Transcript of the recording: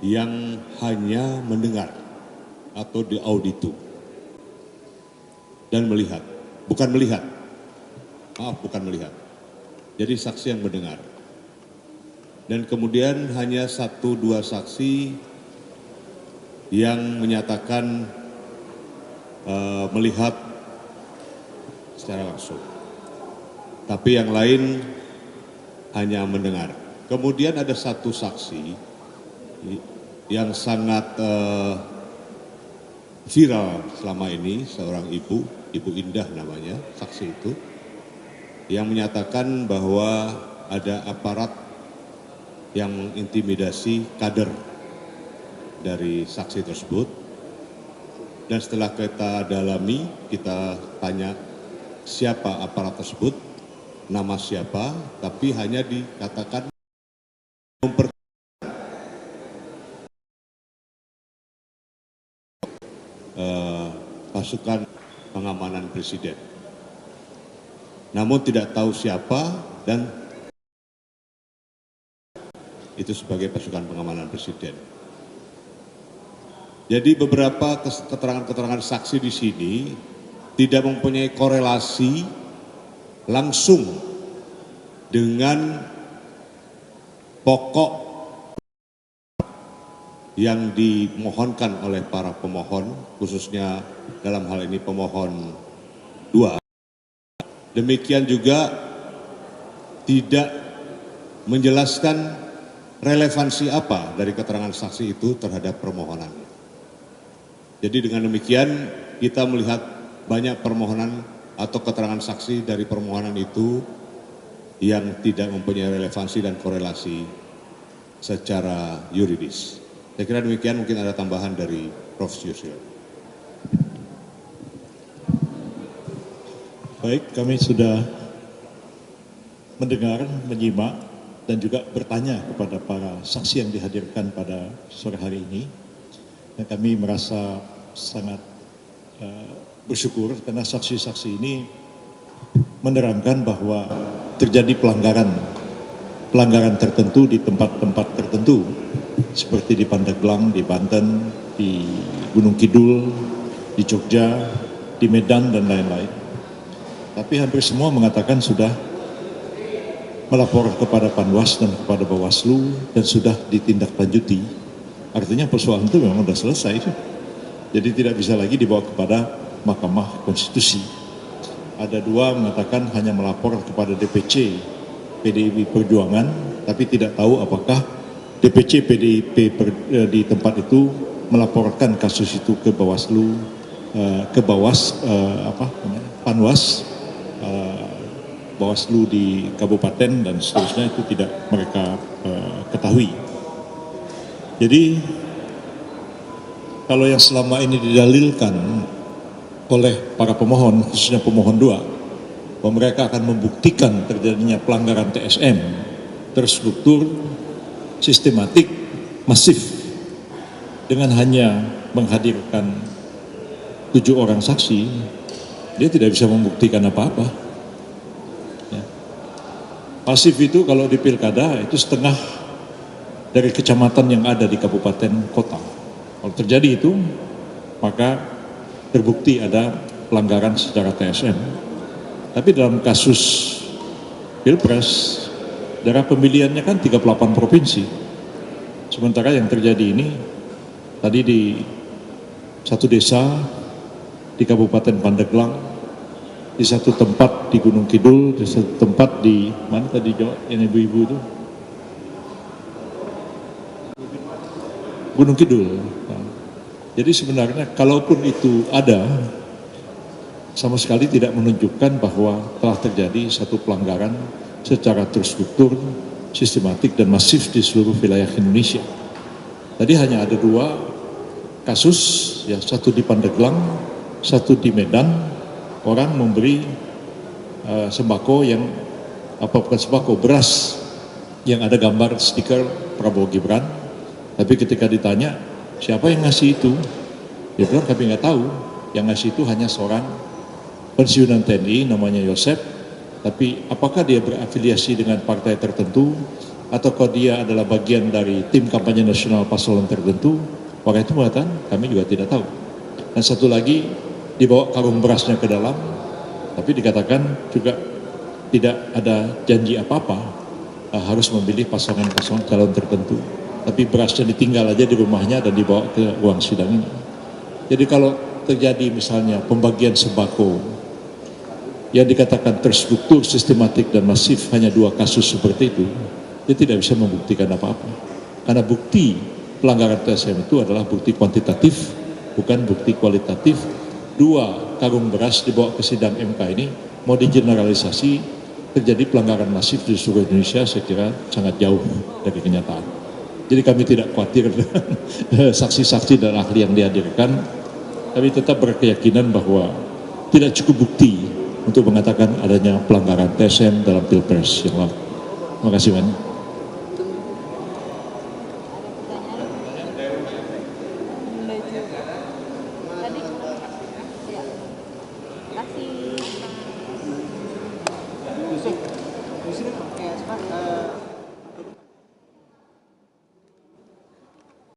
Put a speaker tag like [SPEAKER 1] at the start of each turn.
[SPEAKER 1] yang hanya mendengar atau diauditu dan melihat, bukan melihat, bukan melihat. Jadi saksi yang mendengar. Dan kemudian hanya 1-2 saksi yang menyatakan melihat secara langsung. Tapi yang lain hanya mendengar. Kemudian ada 1 saksi yang sangat viral selama ini, seorang ibu Indah namanya, saksi itu, yang menyatakan bahwa ada aparat yang mengintimidasi kader dari saksi tersebut. Dan setelah kita dalami, kita tanya siapa aparat tersebut, nama siapa, tapi hanya dikatakan pasukan pengamanan presiden. Namun tidak tahu siapa dan itu sebagai pasukan pengamanan presiden. Jadi beberapa keterangan-keterangan saksi di sini tidak mempunyai korelasi langsung dengan pokok yang dimohonkan oleh para pemohon, khususnya dalam hal ini pemohon 2. Demikian juga tidak menjelaskan relevansi apa dari keterangan saksi itu terhadap permohonan. Jadi dengan demikian kita melihat banyak permohonan atau keterangan saksi dari permohonan itu yang tidak mempunyai relevansi dan korelasi secara yuridis. Saya kira demikian, mungkin ada tambahan dari Prof. Yusril.
[SPEAKER 2] Baik, kami sudah mendengar, menyimak, dan juga bertanya kepada para saksi yang dihadirkan pada sore hari ini. Dan kami merasa sangat bersyukur karena saksi-saksi ini menerangkan bahwa terjadi pelanggaran tertentu di tempat-tempat tertentu, seperti di Pandeglang, di Banten, di Gunung Kidul, di Jogja, di Medan, dan lain-lain. Tapi hampir semua mengatakan sudah melapor kepada Panwas dan kepada Bawaslu dan sudah ditindaklanjuti. Artinya persoalan itu memang sudah selesai. Jadi tidak bisa lagi dibawa kepada Mahkamah Konstitusi. Ada 2 mengatakan hanya melapor kepada DPC PDIP Perjuangan, tapi tidak tahu apakah DPC PDIP di tempat itu melaporkan kasus itu ke Bawaslu, ke Panwas, Bawaslu di kabupaten dan seterusnya, itu tidak mereka ketahui. Jadi kalau yang selama ini didalilkan oleh para pemohon, khususnya pemohon 2, bahwa mereka akan membuktikan terjadinya pelanggaran TSM terstruktur, sistematik, masif, dengan hanya menghadirkan 7 orang saksi, dia tidak bisa membuktikan apa-apa. Ya. Masif itu kalau di pilkada itu setengah dari kecamatan yang ada di kabupaten kota. Kalau terjadi itu, maka terbukti ada pelanggaran secara TSM. Tapi dalam kasus Pilpres, daerah pemilihannya kan 38 provinsi. Sementara yang terjadi ini tadi di satu desa di Kabupaten Pandeglang, di satu tempat di Gunung Kidul, di satu tempat di mana tadi yang ibu-ibu itu? Gunung Kidul. Jadi sebenarnya kalaupun itu ada, sama sekali tidak menunjukkan bahwa telah terjadi satu pelanggaran secara terstruktur, sistematik, dan masif di seluruh wilayah Indonesia. Tadi hanya ada 2 kasus, ya, satu di Pandeglang, satu di Medan, orang memberi sembako yang, bukan sembako, beras yang ada gambar stiker Prabowo Gibran. Tapi ketika ditanya, siapa yang ngasih itu? Dia bilang, kami nggak tahu. Yang ngasih itu hanya seorang pensiunan TNI namanya Yosep. Tapi apakah dia berafiliasi dengan partai tertentu ataukah dia adalah bagian dari tim kampanye nasional paslon tertentu, orang itu mengatakan kami juga tidak tahu. Dan satu lagi, dibawa karung berasnya ke dalam, tapi dikatakan juga tidak ada janji apa-apa, harus memilih pasangan-pasangan calon tertentu. Tapi berasnya ditinggal aja di rumahnya dan dibawa ke ruang sidang ini. Jadi kalau terjadi misalnya pembagian sembako yang dikatakan terstruktur, sistematik dan masif hanya 2 kasus seperti itu, dia tidak bisa membuktikan apa-apa. Karena bukti pelanggaran TSM itu adalah bukti kuantitatif, bukan bukti kualitatif. 2 karung beras dibawa ke sidang MK ini mau digeneralisasi terjadi pelanggaran masif di seluruh Indonesia, saya kira sangat jauh dari kenyataan. Jadi kami tidak khawatir dengan saksi-saksi dan ahli yang dihadirkan. Kami tetap berkeyakinan bahwa tidak cukup bukti untuk mengatakan adanya pelanggaran TSM dalam Pilpres yang lalu. Terima kasih, Mas.